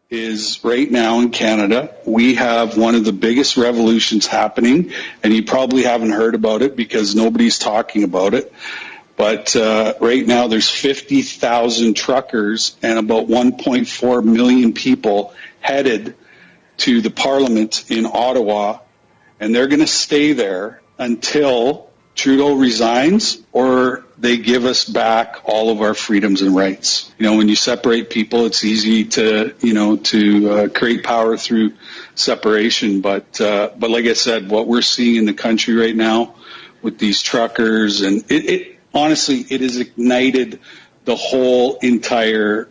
is right now in Canada, we have one of the biggest revolutions happening, and you probably haven't heard about it because nobody's talking about it. But right now there's 50,000 truckers and about 1.4 million people headed to the Parliament in Ottawa, and they're going to stay there until Trudeau resigns or they give us back all of our freedoms and rights. You know, when you separate people, it's easy to, create power through separation. But like I said, what we're seeing in the country right now with these truckers, and it honestly, it has ignited the whole entire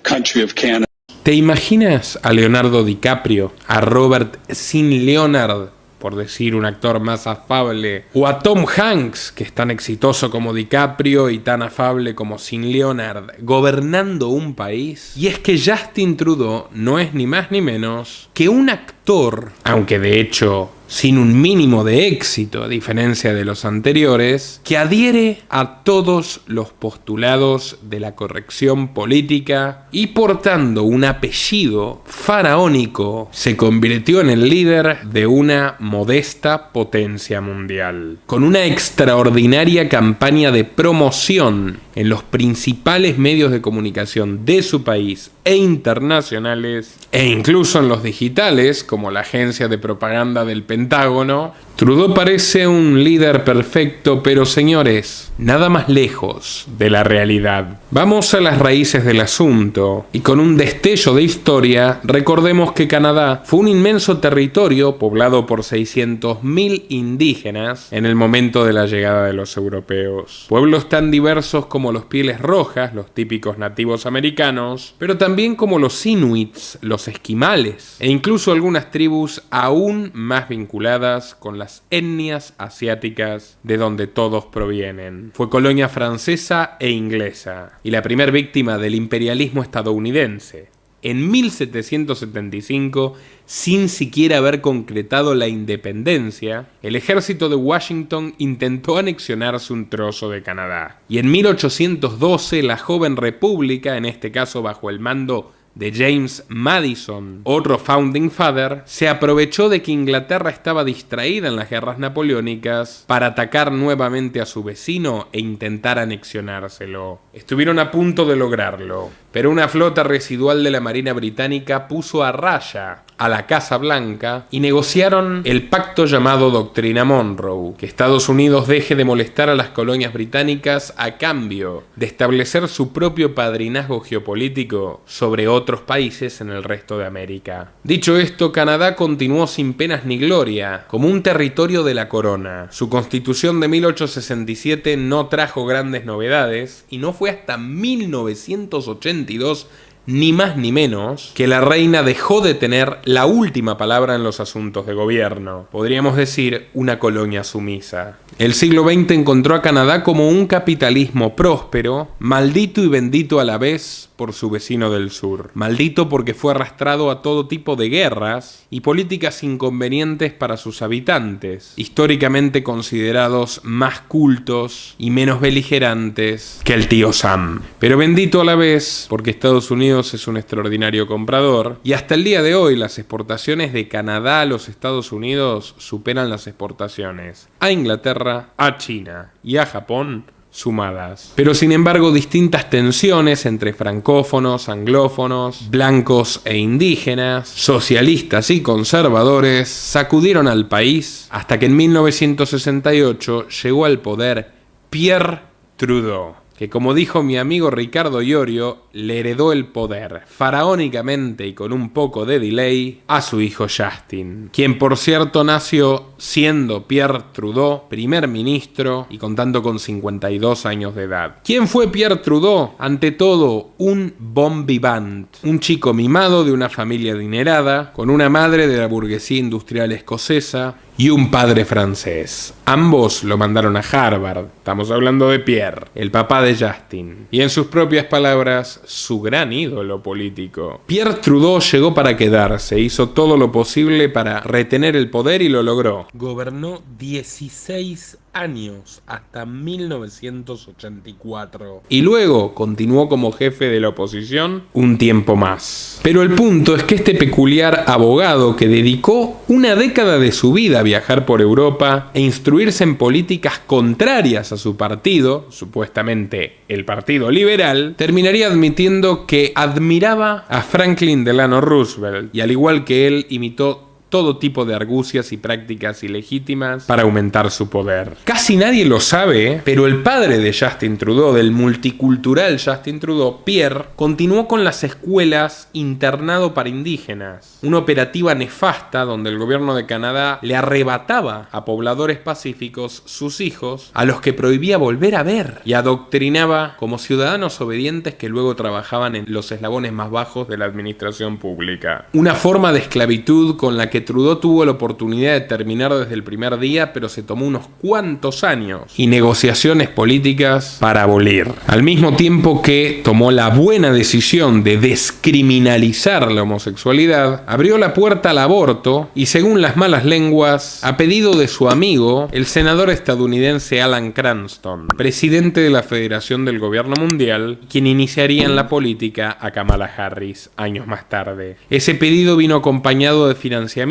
country of Canada. ¿Te imaginas a Leonardo DiCaprio, a Robert Sin Leonard, por decir un actor más afable, o a Tom Hanks, que es tan exitoso como DiCaprio y tan afable como Sin Leonard, gobernando un país? Y es que Justin Trudeau no es ni más ni menos que un actor, aunque de hecho sin un mínimo de éxito, a diferencia de los anteriores, que adhiere a todos los postulados de la corrección política y, portando un apellido faraónico, se convirtió en el líder de una modesta potencia mundial. Con una extraordinaria campaña de promoción en los principales medios de comunicación de su país e internacionales, e incluso en los digitales, como la agencia de propaganda del Pentágono, Trudeau parece un líder perfecto, pero señores, nada más lejos de la realidad. Vamos a las raíces del asunto, y con un destello de historia, recordemos que Canadá fue un inmenso territorio poblado por 600.000 indígenas en el momento de la llegada de los europeos. Pueblos tan diversos como los Pieles Rojas, los típicos nativos americanos, pero también como los inuits, los esquimales, e incluso algunas tribus aún más vinculadas con las etnias asiáticas de donde todos provienen. Fue colonia francesa e inglesa, y la primer víctima del imperialismo estadounidense. En 1775, sin siquiera haber concretado la independencia, el ejército de Washington intentó anexionarse un trozo de Canadá. Y en 1812, la joven república, en este caso bajo el mando de James Madison, otro founding father, se aprovechó de que Inglaterra estaba distraída en las guerras napoleónicas para atacar nuevamente a su vecino e intentar anexionárselo. Estuvieron a punto de lograrlo, pero una flota residual de la Marina Británica puso a raya a la Casa Blanca y negociaron el pacto llamado Doctrina Monroe, que Estados Unidos deje de molestar a las colonias británicas a cambio de establecer su propio padrinazgo geopolítico sobre otros países en el resto de América. Dicho esto, Canadá continuó sin penas ni gloria, como un territorio de la corona. Su constitución de 1867 no trajo grandes novedades, y no fue hasta 1982, ni más ni menos, que la reina dejó de tener la última palabra en los asuntos de gobierno. Podríamos decir, una colonia sumisa. El siglo XX encontró a Canadá como un capitalismo próspero, maldito y bendito a la vez por su vecino del sur. Maldito porque fue arrastrado a todo tipo de guerras y políticas inconvenientes para sus habitantes, históricamente considerados más cultos y menos beligerantes que el tío Sam. Pero bendito a la vez porque Estados Unidos es un extraordinario comprador, y hasta el día de hoy las exportaciones de Canadá a los Estados Unidos superan las exportaciones a Inglaterra, a China y a Japón sumadas. Pero sin embargo, distintas tensiones entre francófonos, anglófonos, blancos e indígenas, socialistas y conservadores sacudieron al país hasta que en 1968 llegó al poder Pierre Trudeau, que, como dijo mi amigo Ricardo Iorio, le heredó el poder, faraónicamente y con un poco de delay, a su hijo Justin, quien por cierto nació siendo Pierre Trudeau primer ministro y contando con 52 años de edad. ¿Quién fue Pierre Trudeau? Ante todo, un bon vivant, un chico mimado de una familia adinerada, con una madre de la burguesía industrial escocesa y un padre francés. Ambos lo mandaron a Harvard. Estamos hablando de Pierre, el papá de Justin. Y en sus propias palabras, su gran ídolo político. Pierre Trudeau llegó para quedarse, hizo todo lo posible para retener el poder y lo logró. Gobernó 16 años hasta 1984 y luego continuó como jefe de la oposición un tiempo más. Pero el punto es que este peculiar abogado, que dedicó una década de su vida a viajar por Europa e instruirse en políticas contrarias a su partido, supuestamente el Partido Liberal, terminaría admitiendo que admiraba a Franklin Delano Roosevelt y, al igual que él, imitó todo tipo de argucias y prácticas ilegítimas para aumentar su poder. Casi nadie lo sabe, pero el padre de Justin Trudeau, del multicultural Justin Trudeau, Pierre, continuó con las escuelas internado para indígenas, una operativa nefasta donde el gobierno de Canadá le arrebataba a pobladores pacíficos sus hijos, a los que prohibía volver a ver, y adoctrinaba como ciudadanos obedientes que luego trabajaban en los eslabones más bajos de la administración pública. Una forma de esclavitud con la que Trudeau tuvo la oportunidad de terminar desde el primer día, pero se tomó unos cuantos años y negociaciones políticas para abolir. Al mismo tiempo que tomó la buena decisión de descriminalizar la homosexualidad, abrió la puerta al aborto y, según las malas lenguas, a pedido de su amigo, el senador estadounidense Alan Cranston, presidente de la Federación del Gobierno Mundial, quien iniciaría en la política a Kamala Harris años más tarde. Ese pedido vino acompañado de financiamiento,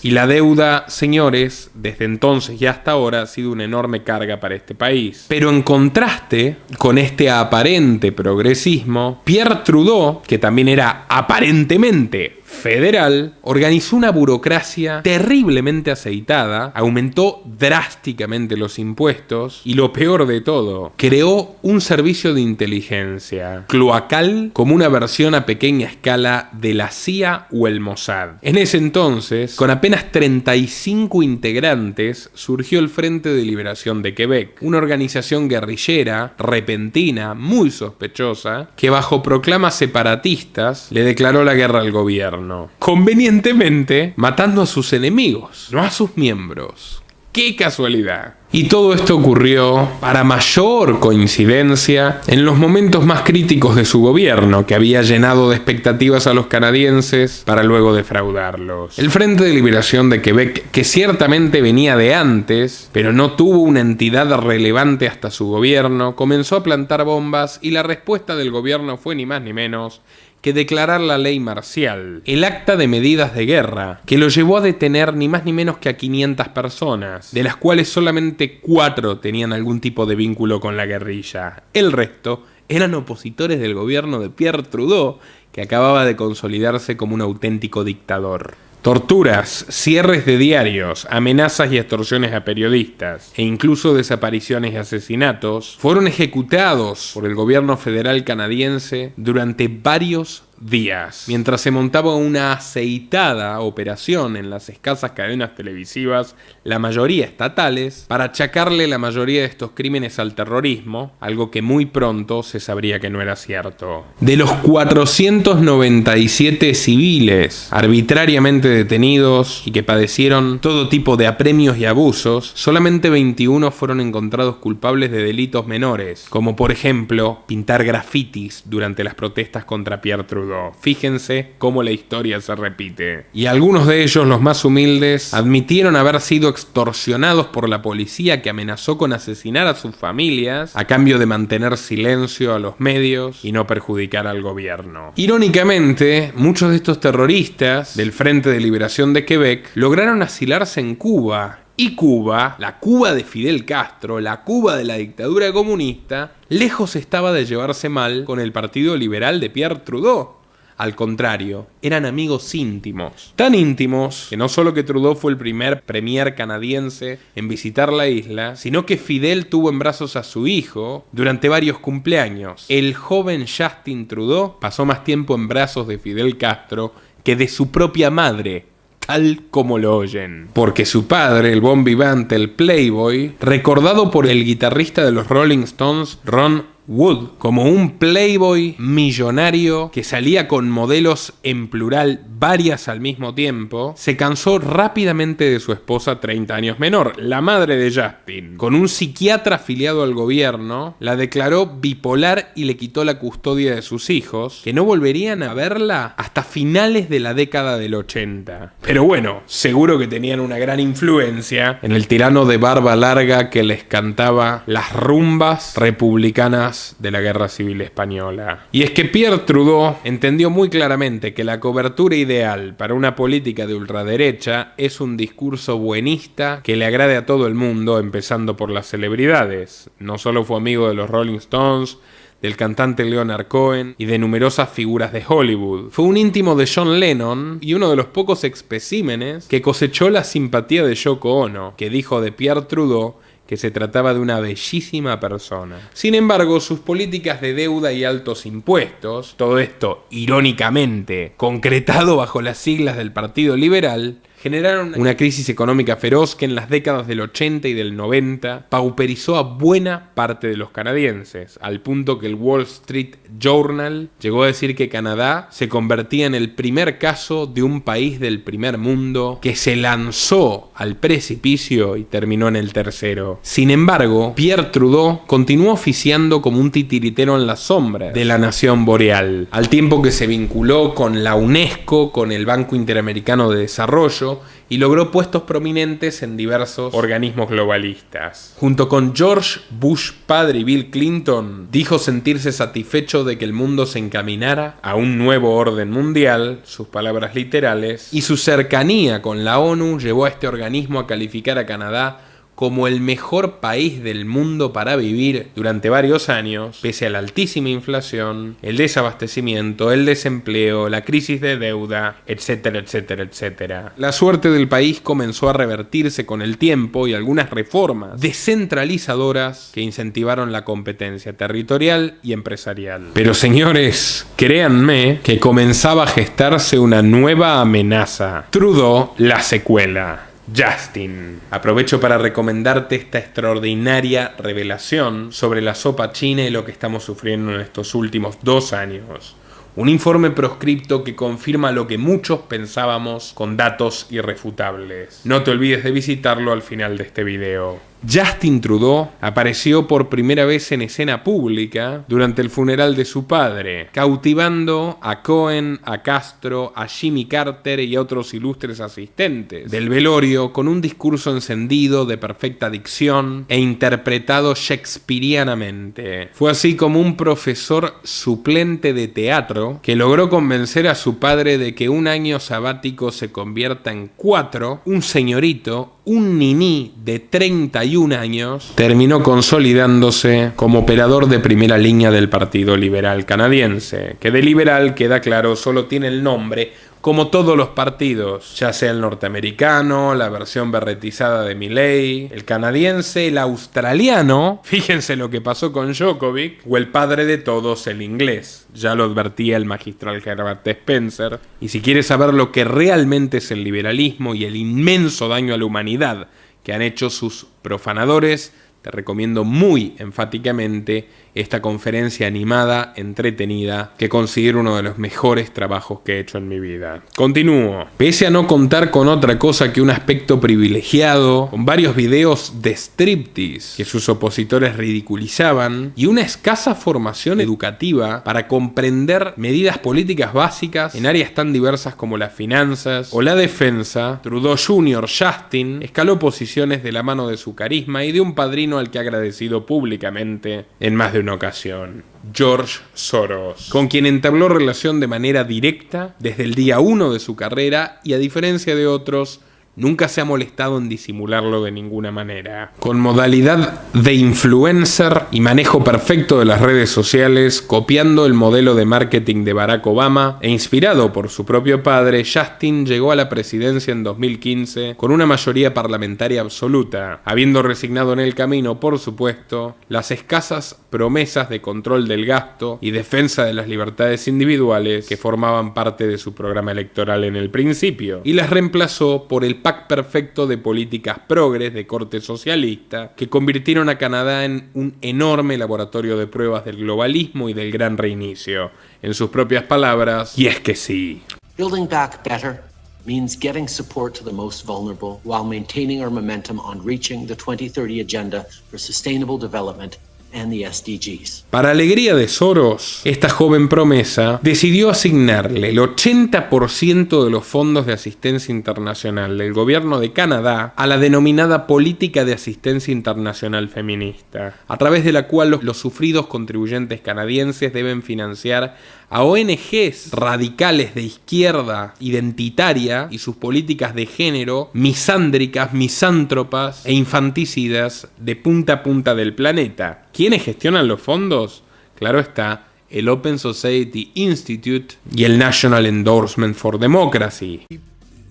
y la deuda, señores, desde entonces y hasta ahora ha sido una enorme carga para este país. Pero en contraste con este aparente progresismo, Pierre Trudeau, que también era aparentemente federal, organizó una burocracia terriblemente aceitada, aumentó drásticamente los impuestos y, lo peor de todo, creó un servicio de inteligencia cloacal como una versión a pequeña escala de la CIA o el Mossad. En ese entonces, con apenas 35 integrantes, surgió el Frente de Liberación de Quebec, una organización guerrillera, repentina, muy sospechosa, que bajo proclamas separatistas le declaró la guerra al gobierno. Convenientemente, matando a sus enemigos, no a sus miembros. ¡Qué casualidad! Y todo esto ocurrió, para mayor coincidencia, en los momentos más críticos de su gobierno, que había llenado de expectativas a los canadienses para luego defraudarlos. El Frente de Liberación de Quebec, que ciertamente venía de antes, pero no tuvo una entidad relevante hasta su gobierno, comenzó a plantar bombas, y la respuesta del gobierno fue ni más ni menos que declarar la ley marcial, el acta de medidas de guerra, que lo llevó a detener ni más ni menos que a 500 personas, de las cuales solamente 4 tenían algún tipo de vínculo con la guerrilla. El resto eran opositores del gobierno de Pierre Trudeau, que acababa de consolidarse como un auténtico dictador. Torturas, cierres de diarios, amenazas y extorsiones a periodistas e incluso desapariciones y asesinatos fueron ejecutados por el gobierno federal canadiense durante varios días, mientras se montaba una aceitada operación en las escasas cadenas televisivas, la mayoría estatales, para achacarle la mayoría de estos crímenes al terrorismo, algo que muy pronto se sabría que no era cierto. De los 497 civiles arbitrariamente detenidos y que padecieron todo tipo de apremios y abusos, solamente 21 fueron encontrados culpables de delitos menores, como por ejemplo pintar grafitis durante las protestas contra Pierre Trudeau. Fíjense cómo la historia se repite. Y algunos de ellos, los más humildes, admitieron haber sido extorsionados por la policía, que amenazó con asesinar a sus familias a cambio de mantener silencio a los medios y no perjudicar al gobierno. Irónicamente, muchos de estos terroristas del Frente de Liberación de Quebec lograron asilarse en Cuba. Y Cuba, la Cuba de Fidel Castro, la Cuba de la dictadura comunista, lejos estaba de llevarse mal con el Partido Liberal de Pierre Trudeau. Al contrario, eran amigos íntimos. Tan íntimos que no solo que Trudeau fue el primer premier canadiense en visitar la isla, sino que Fidel tuvo en brazos a su hijo durante varios cumpleaños. El joven Justin Trudeau pasó más tiempo en brazos de Fidel Castro que de su propia madre, tal como lo oyen. Porque su padre, el bon vivant, el Playboy, recordado por el guitarrista de los Rolling Stones, Ron Wood, como un playboy millonario que salía con modelos en plural varias al mismo tiempo, se cansó rápidamente de su esposa 30 años menor, la madre de Justin. Con un psiquiatra afiliado al gobierno, la declaró bipolar y le quitó la custodia de sus hijos, que no volverían a verla hasta finales de la década del 80. Pero bueno, seguro que tenían una gran influencia en el tirano de barba larga que les cantaba las rumbas republicanas de la Guerra Civil Española. Y es que Pierre Trudeau entendió muy claramente que la cobertura ideal para una política de ultraderecha es un discurso buenista que le agrade a todo el mundo, empezando por las celebridades. No solo fue amigo de los Rolling Stones, del cantante Leonard Cohen y de numerosas figuras de Hollywood. Fue un íntimo de John Lennon y uno de los pocos especímenes que cosechó la simpatía de Yoko Ono, que dijo de Pierre Trudeau que se trataba de una bellísima persona. Sin embargo, sus políticas de deuda y altos impuestos, todo esto irónicamente concretado bajo las siglas del Partido Liberal, generaron una crisis económica feroz que en las décadas del 80 y del 90 pauperizó a buena parte de los canadienses, al punto que el Wall Street Journal llegó a decir que Canadá se convertía en el primer caso de un país del primer mundo que se lanzó al precipicio y terminó en el tercero. Sin embargo, Pierre Trudeau continuó oficiando como un titiritero en las sombras de la nación boreal, al tiempo que se vinculó con la UNESCO, con el Banco Interamericano de Desarrollo, y logró puestos prominentes en diversos organismos globalistas. Junto con George Bush padre y Bill Clinton, dijo sentirse satisfecho de que el mundo se encaminara a un nuevo orden mundial, sus palabras literales, y su cercanía con la ONU llevó a este organismo a calificar a Canadá como el mejor país del mundo para vivir durante varios años, pese a la altísima inflación, el desabastecimiento, el desempleo, la crisis de deuda, etcétera, etcétera, etcétera. La suerte del país comenzó a revertirse con el tiempo y algunas reformas descentralizadoras que incentivaron la competencia territorial y empresarial. Pero señores, créanme que comenzaba a gestarse una nueva amenaza. Trudeau, la secuela. Justin. Aprovecho para recomendarte esta extraordinaria revelación sobre la sopa china y lo que estamos sufriendo en estos últimos 2 años. Un informe proscripto que confirma lo que muchos pensábamos con datos irrefutables. No te olvides de visitarlo al final de este video. Justin Trudeau apareció por primera vez en escena pública durante el funeral de su padre, cautivando a Cohen, a Castro, a Jimmy Carter y a otros ilustres asistentes del velorio con un discurso encendido de perfecta dicción e interpretado shakespearianamente. Fue así como un profesor suplente de teatro que logró convencer a su padre de que un año sabático se convierta en 4, un señorito, un niní de 31 años, terminó consolidándose como operador de primera línea del Partido Liberal canadiense, que de liberal, queda claro, solo tiene el nombre, como todos los partidos, ya sea el norteamericano, la versión berretizada de Milley, el canadiense, el australiano, fíjense lo que pasó con Djokovic, o el padre de todos, el inglés. Ya lo advertía el magistral Herbert Spencer. Y si quieres saber lo que realmente es el liberalismo y el inmenso daño a la humanidad que han hecho sus profanadores, te recomiendo muy enfáticamente esta conferencia animada, entretenida, que considero uno de los mejores trabajos que he hecho en mi vida. Continúo. Pese a no contar con otra cosa que un aspecto privilegiado, con varios videos de striptease que sus opositores ridiculizaban, y una escasa formación educativa para comprender medidas políticas básicas en áreas tan diversas como las finanzas o la defensa, Trudeau Jr. Justin escaló posiciones de la mano de su carisma y de un padrino al que ha agradecido públicamente en más de una ocasión, George Soros, con quien entabló relación de manera directa desde el día 1 de su carrera y, a diferencia de otros, nunca se ha molestado en disimularlo de ninguna manera. Con modalidad de influencer y manejo perfecto de las redes sociales, copiando el modelo de marketing de Barack Obama e inspirado por su propio padre, Justin llegó a la presidencia en 2015 con una mayoría parlamentaria absoluta, habiendo resignado en el camino, por supuesto, las escasas promesas de control del gasto y defensa de las libertades individuales que formaban parte de su programa electoral en el principio, y las reemplazó por el pack perfecto de políticas progres de corte socialista que convirtieron a Canadá en un enorme laboratorio de pruebas del globalismo y del gran reinicio. En sus propias palabras, y es que sí. Building back better means getting support to the most vulnerable while maintaining our momentum on reaching the 2030 Agenda for Sustainable Development and the SDGs. Para alegría de Soros, esta joven promesa decidió asignarle el 80% de los fondos de asistencia internacional del gobierno de Canadá a la denominada Política de Asistencia Internacional Feminista, a través de la cual los sufridos contribuyentes canadienses deben financiar a ONGs radicales de izquierda identitaria y sus políticas de género misándricas, misántropas e infanticidas de punta a punta del planeta. ¿Quiénes gestionan los fondos? Claro está, el Open Society Institute y el National Endorsement for Democracy.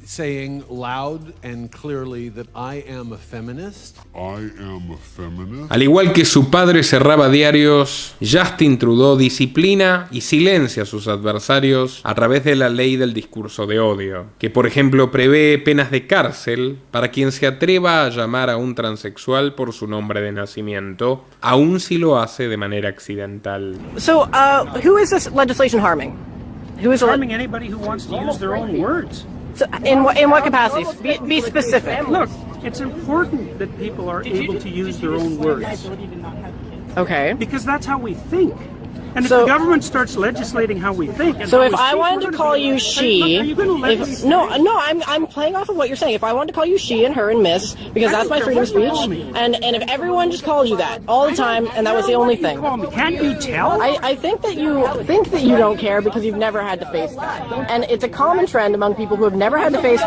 Saying loud and clearly that I am a feminist. Al igual que su padre cerraba diarios, Justin Trudeau disciplina y silencia a sus adversarios a través de la ley del discurso de odio, que por ejemplo prevé penas de cárcel para quien se atreva a llamar a un transexual por su nombre de nacimiento, aun si lo hace de manera accidental. So, who is this legislation harming? Who is harming anybody who wants to use their own words. So in what capacities? Be specific. Look, it's important that people are able to use their own words. Okay. Because that's how we think. And if So- the government starts legislating how we think, and So how if we I speak, wanted we're to gonna call be- you she, Are you going to let us? no, I'm playing off of what you're saying. If I wanted to call you she and her and miss, because I that's don't my care freedom of what you speech, call me. and if everyone just called you that all the time, and that was the only thing. Call me. Can't you tell? I think that you don't care because you've never had to face that, and it's a common trend among people who have never had to face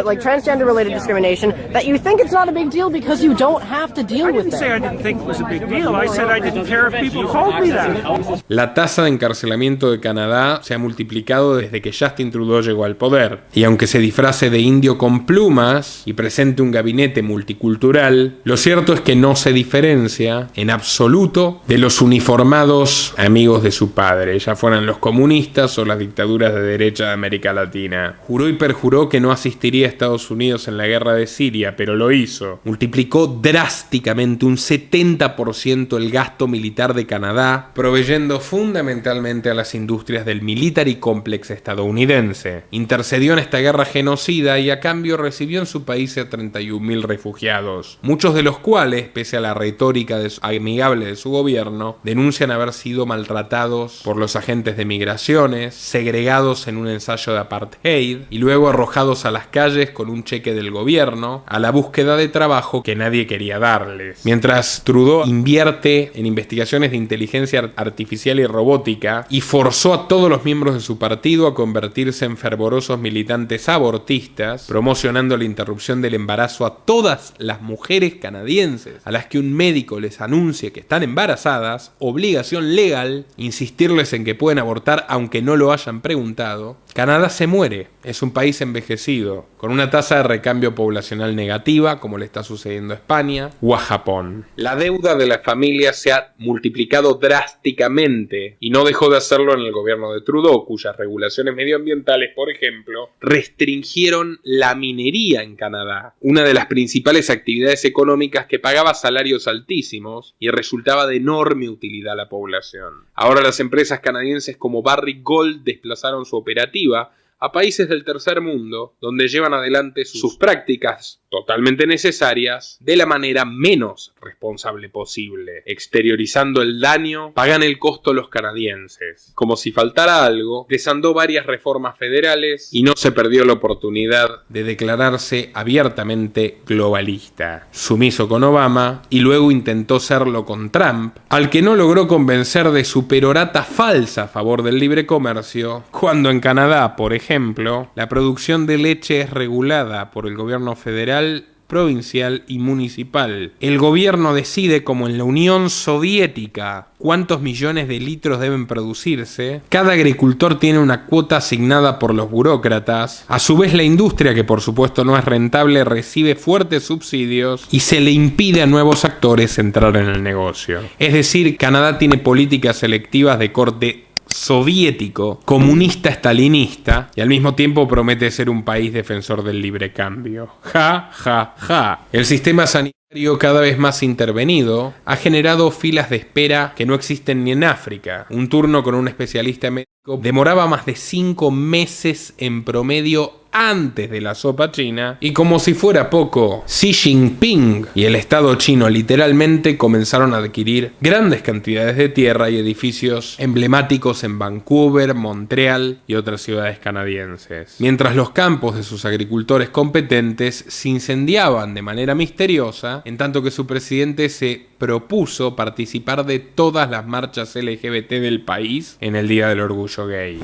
like transgender-related discrimination that you think it's not a big deal because you don't have to deal I with didn't say I it. didn't think it was a big deal. I said I didn't care if people called me that. La tasa de encarcelamiento de Canadá se ha multiplicado desde que Justin Trudeau llegó al poder. Y aunque se disfrace de indio con plumas y presente un gabinete multicultural, lo cierto es que no se diferencia en absoluto de los uniformados amigos de su padre, ya fueran los comunistas o las dictaduras de derecha de América Latina. Juró y perjuró que no asistiría a Estados Unidos en la guerra de Siria, pero lo hizo. Multiplicó drásticamente un 70% el gasto militar de Canadá, proveyendo fundamentalmente a las industrias del military complex estadounidense. Intercedió en esta guerra genocida y a cambio recibió en su país a 31.000 refugiados, muchos de los cuales, pese a la retórica amigable de su gobierno, denuncian haber sido maltratados por los agentes de migraciones, segregados en un ensayo de apartheid y luego arrojados a las calles con un cheque del gobierno a la búsqueda de trabajo que nadie quería darles. Mientras Trudeau invierte en investigaciones de inteligencia artificial y robótica y forzó a todos los miembros de su partido a convertirse en fervorosos militantes abortistas, promocionando la interrupción del embarazo a todas las mujeres canadienses a las que un médico les anuncie que están embarazadas, obligación legal, insistirles en que pueden abortar aunque no lo hayan preguntado. Canadá se muere, es un país envejecido, con una tasa de recambio poblacional negativa, como le está sucediendo a España o a Japón. La deuda de las familias se ha multiplicado drásticamente y no dejó de hacerlo en el gobierno de Trudeau, cuyas regulaciones medioambientales, por ejemplo, restringieron la minería en Canadá, una de las principales actividades económicas que pagaba salarios altísimos y resultaba de enorme utilidad a la población. Ahora las empresas canadienses como Barrick Gold desplazaron su operativa a países del tercer mundo, donde llevan adelante sus prácticas totalmente necesarias de la manera menos responsable posible. Exteriorizando el daño, pagan el costo los canadienses. Como si faltara algo, desandó varias reformas federales y no se perdió la oportunidad de declararse abiertamente globalista. Sumiso con Obama y luego intentó serlo con Trump, al que no logró convencer de su perorata falsa a favor del libre comercio, cuando en Canadá, por ejemplo, la producción de leche es regulada por el gobierno federal provincial y municipal. El gobierno decide, como en la Unión Soviética, cuántos millones de litros deben producirse. Cada agricultor tiene una cuota asignada por los burócratas. A su vez, la industria, que por supuesto no es rentable, recibe fuertes subsidios y se le impide a nuevos actores entrar en el negocio. Es decir, Canadá tiene políticas selectivas de corte soviético, comunista, estalinista, y al mismo tiempo promete ser un país defensor del libre cambio. Ja, ja, ja. El sistema sanitario, cada vez más intervenido, ha generado filas de espera que no existen ni en África. Un turno con un especialista médico demoraba más de 5 meses en promedio antes de la sopa china, y como si fuera poco, Xi Jinping y el Estado chino literalmente comenzaron a adquirir grandes cantidades de tierra y edificios emblemáticos en Vancouver, Montreal y otras ciudades canadienses, mientras los campos de sus agricultores competentes se incendiaban de manera misteriosa, en tanto que su presidente se propuso participar de todas las marchas LGBT del país en el Día del Orgullo Gay.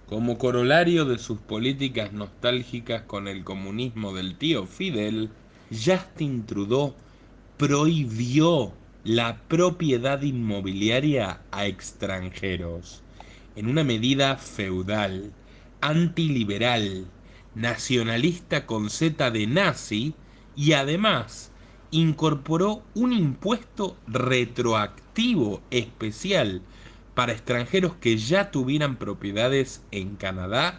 Como corolario de sus políticas nostálgicas con el comunismo del tío Fidel, Justin Trudeau prohibió la propiedad inmobiliaria a extranjeros, en una medida feudal, antiliberal, nacionalista con Z de nazi, y además incorporó un impuesto retroactivo especial para extranjeros que ya tuvieran propiedades en Canadá,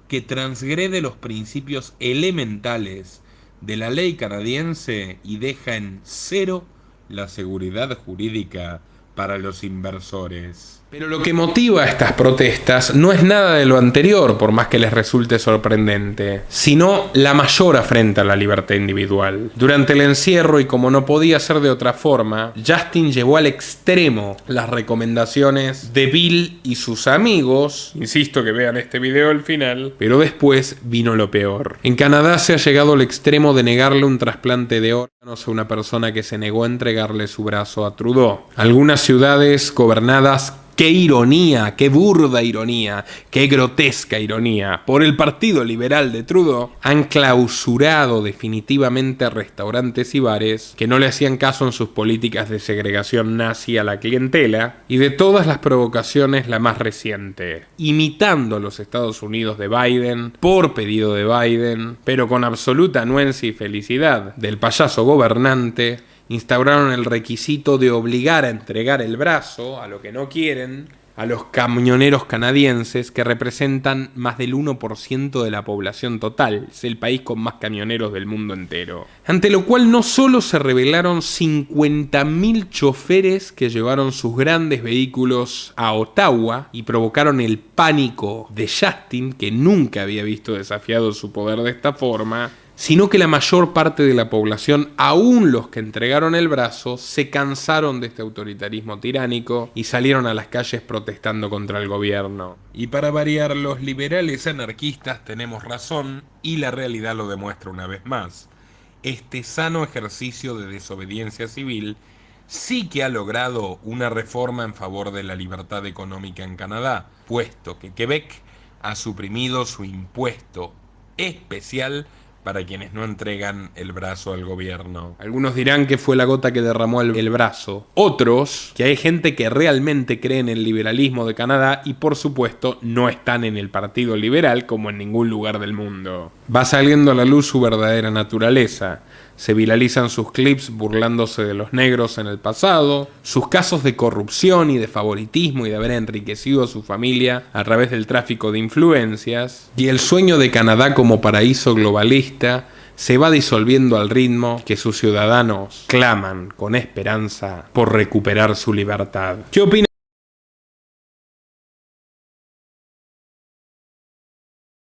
que transgrede los principios elementales de la ley canadiense y deja en cero la seguridad jurídica para los inversores. Pero lo que motiva estas protestas no es nada de lo anterior, por más que les resulte sorprendente, sino la mayor afrenta a la libertad individual. Durante el encierro, y como no podía ser de otra forma, Justin llevó al extremo las recomendaciones de Bill y sus amigos. Insisto que vean este video al final, pero después vino lo peor. En Canadá se ha llegado al extremo de negarle un trasplante de órganos a una persona que se negó a entregarle su brazo a Trudeau. Algunas ciudades gobernadas, qué ironía, qué burda ironía, qué grotesca ironía, por el Partido Liberal de Trudeau, han clausurado definitivamente restaurantes y bares que no le hacían caso en sus políticas de segregación nazi a la clientela, y de todas las provocaciones la más reciente, imitando los Estados Unidos de Biden, por pedido de Biden, pero con absoluta anuencia y felicidad del payaso gobernante, instauraron el requisito de obligar a entregar el brazo, a lo que no quieren, a los camioneros canadienses, que representan más del 1% de la población total. Es el país con más camioneros del mundo entero. Ante lo cual no solo se rebelaron 50.000 choferes que llevaron sus grandes vehículos a Ottawa y provocaron el pánico de Justin, que nunca había visto desafiado su poder de esta forma, sino que la mayor parte de la población, aún los que entregaron el brazo, se cansaron de este autoritarismo tiránico y salieron a las calles protestando contra el gobierno. Y para variar, los liberales anarquistas tenemos razón, y la realidad lo demuestra una vez más. Este sano ejercicio de desobediencia civil sí que ha logrado una reforma en favor de la libertad económica en Canadá, puesto que Quebec ha suprimido su impuesto especial para quienes no entregan el brazo al gobierno. Algunos dirán que fue la gota que derramó el brazo. Otros, que hay gente que realmente cree en el liberalismo de Canadá y por supuesto no están en el Partido Liberal como en ningún lugar del mundo. Va saliendo a la luz su verdadera naturaleza. Se viralizan sus clips burlándose de los negros en el pasado, sus casos de corrupción y de favoritismo y de haber enriquecido a su familia a través del tráfico de influencias, y el sueño de Canadá como paraíso globalista se va disolviendo al ritmo que sus ciudadanos claman con esperanza por recuperar su libertad. ¿Qué opinan